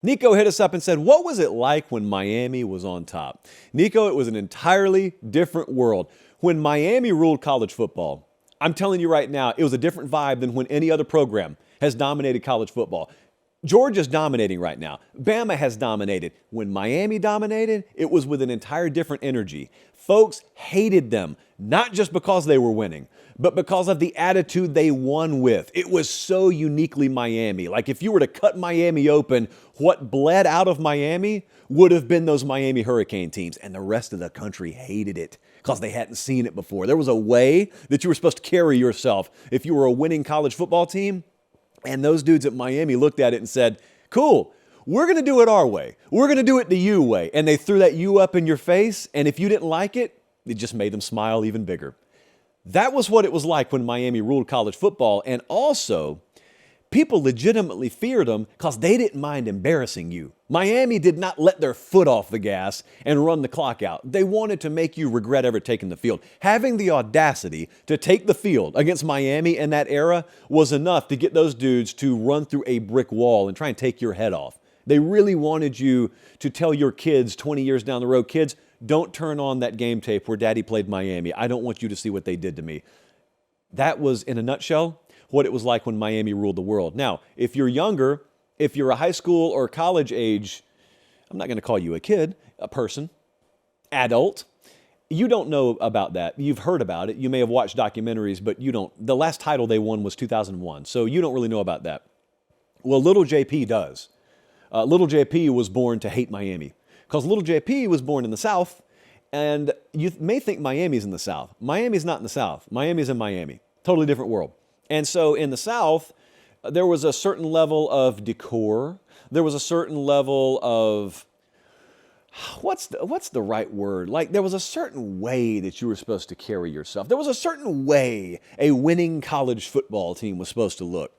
Nico hit us up and said, what was it like when Miami was on top? Nico, it was an entirely different world. When Miami ruled college football, I'm telling you right now, it was a different vibe than when any other program has dominated college football. Georgia's dominating right now. Bama has dominated. When Miami dominated, it was with an entire different energy. Folks hated them, not just because they were winning, but because of the attitude they won with. It was so uniquely Miami. Like if you were to cut Miami open, what bled out of Miami would have been those Miami Hurricane teams. And the rest of the country hated it because they hadn't seen it before. There was a way that you were supposed to carry yourself if you were a winning college football team. And those dudes at Miami looked at it and said, cool, we're going to do it our way. We're going to do it the you way. And they threw that you up in your face. And if you didn't like it, it just made them smile even bigger. That was what it was like when Miami ruled college football. And also, people legitimately feared them because they didn't mind embarrassing you. Miami did not let their foot off the gas and run the clock out. They wanted to make you regret ever taking the field. Having the audacity to take the field against Miami in that era was enough to get those dudes to run through a brick wall and try and take your head off. They really wanted you to tell your kids 20 years down the road, kids, don't turn on that game tape where Daddy played Miami. I don't want you to see what they did to me. That was, in a nutshell, what it was like when Miami ruled the world. Now, if you're younger, if you're a high school or college age, I'm not going to call you a kid, a person, adult, you don't know about that. You've heard about it. You may have watched documentaries, but you don't. The last title they won was 2001, so you don't really know about that. Well, little JP does. Little JP was born to hate Miami because little JP was born in the South, and you may think Miami's in the South. Miami's not in the South. Miami's in Miami. Totally different world. And so in the South, there was a certain level of decor. There was a certain level of, what's the right word? Like there was a certain way that you were supposed to carry yourself. There was a certain way a winning college football team was supposed to look.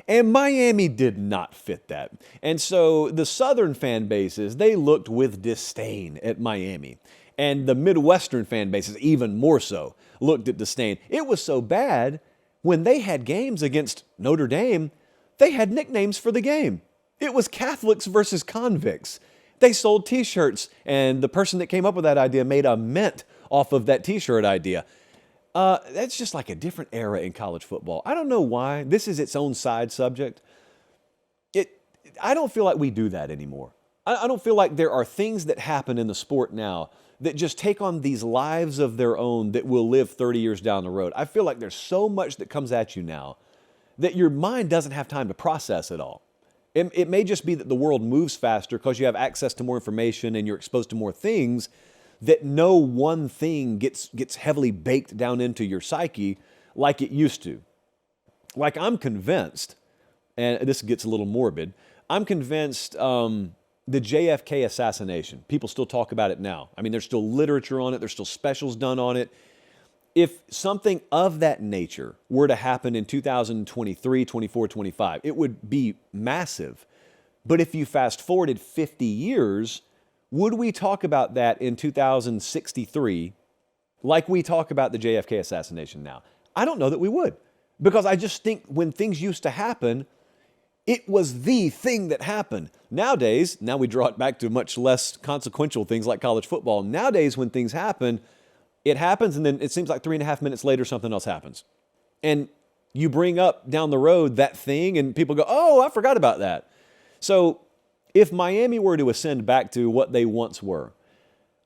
And Miami did not fit that. And so the Southern fan bases, they looked with disdain at Miami. And the Midwestern fan bases, even more so, looked at disdain. It was so bad, when they had games against Notre Dame, they had nicknames for the game. It was Catholics versus convicts. They sold T-shirts, and the person that came up with that idea made a mint off of that T-shirt idea. That's just like a different era in college football. I don't know why. This is its own side subject. I don't feel like we do that anymore. I don't feel like there are things that happen in the sport now that just take on these lives of their own that will live 30 years down the road. I feel like there's so much that comes at you now that your mind doesn't have time to process it all. It may just be that the world moves faster because you have access to more information and you're exposed to more things, that no one thing gets heavily baked down into your psyche like it used to. Like I'm convinced, and this gets a little morbid, I'm convinced the JFK assassination, people still talk about it now. I mean, there's still literature on it. There's still specials done on it. If something of that nature were to happen in 2023, 24, 25, it would be massive. But if you fast forwarded 50 years, would we talk about that in 2063 like we talk about the JFK assassination now? I don't know that we would, because I just think when things used to happen, it was the thing that happened. Nowadays, now we draw it back to much less consequential things like college football. Nowadays, when things happen, it happens and then it seems like 3.5 minutes later, something else happens. And you bring up down the road that thing and people go, oh, I forgot about that. So if Miami were to ascend back to what they once were,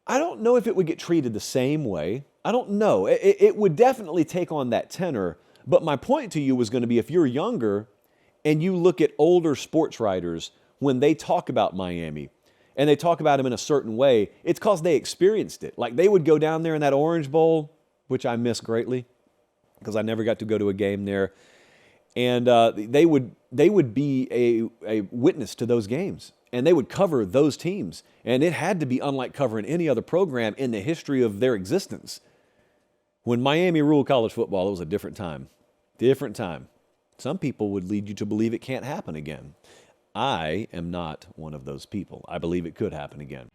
I don't know if it would get treated the same way. I don't know. It would definitely take on that tenor. But my point to you was going to be, if you're younger and you look at older sports writers, when they talk about Miami and they talk about them in a certain way, it's because they experienced it. Like they would go down there in that Orange Bowl, which I miss greatly because I never got to go to a game there. And they would be a witness to those games. And they would cover those teams. And it had to be unlike covering any other program in the history of their existence. When Miami ruled college football, it was a different time. Different time. Some people would lead you to believe it can't happen again. I am not one of those people. I believe it could happen again.